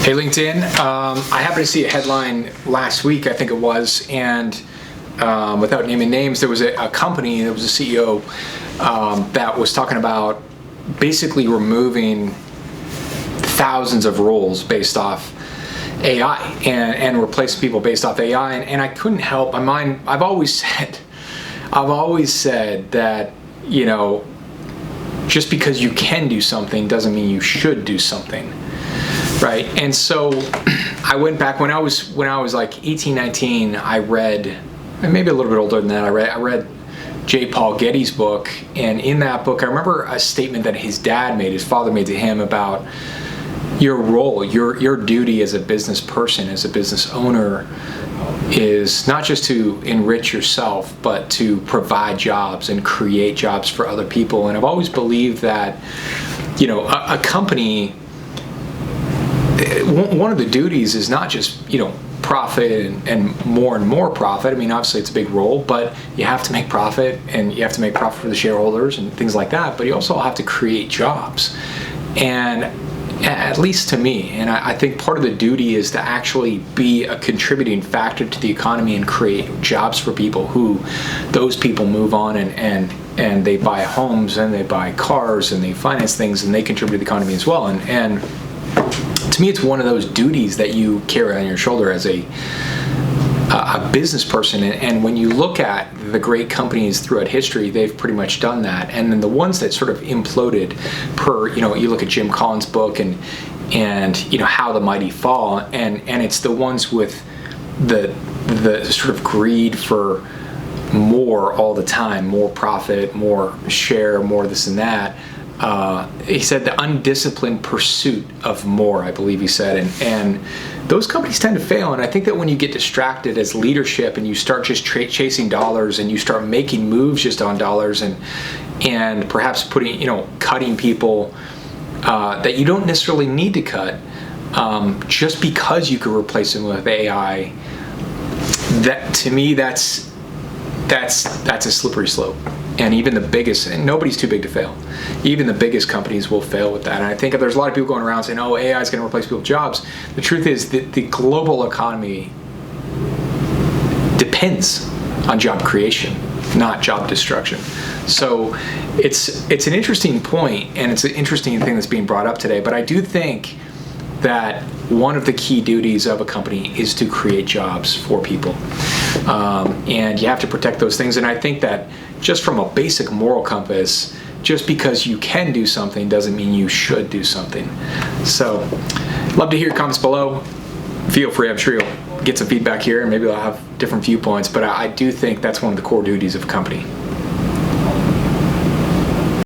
Hey, LinkedIn. I happened to see a headline last week, I think it was, and without naming names, there was a company, there was a CEO that was talking about basically removing thousands of roles based off AI and replacing people based off AI. And I couldn't help my mind. I've always said that, you know, just because you can do something doesn't mean you should do something. Right, and so I went back when I was like 18, 19. I read, and maybe a little bit older than that. I read J. Paul Getty's book, and in that book, I remember a statement that his father made to him about your role, your duty as a business person, as a business owner, is not just to enrich yourself, but to provide jobs and create jobs for other people. And I've always believed that, you know, a company. One of the duties is not just, you know, profit and more profit. I mean, obviously it's a big role, but you have to make profit, and you have to make profit for the shareholders and things like that. But you also have to create jobs, and at least to me, and I think part of the duty is to actually be a contributing factor to the economy and create jobs for people who, those people move on and they buy homes and they buy cars and they finance things and they contribute to the economy as well. And to me, it's one of those duties that you carry on your shoulder as a business person. And when you look at the great companies throughout history, they've pretty much done that. And then the ones that sort of imploded, you know, you look at Jim Collins' book and you know, How the Mighty Fall, and it's the ones with the sort of greed for more all the time, more profit, more share, more this and that. He said the undisciplined pursuit of more, I believe he said, and those companies tend to fail. And I think that when you get distracted as leadership and you start just chasing dollars and you start making moves just on dollars and perhaps cutting people that you don't necessarily need to cut, just because you could replace them with AI, that to me that's a slippery slope. And even the biggest, and nobody's too big to fail, even the biggest companies will fail with that. And I think if there's a lot of people going around saying, oh, AI is going to replace people's jobs, the truth is that the global economy depends on job creation, not job destruction. So it's an interesting point, and it's an interesting thing that's being brought up today. But I do think that one of the key duties of a company is to create jobs for people. And you have to protect those things. And I think that just from a basic moral compass, just because you can do something doesn't mean you should do something. So, love to hear your comments below. Feel free, I'm sure you'll get some feedback here, and maybe I'll have different viewpoints, but I do think that's one of the core duties of a company.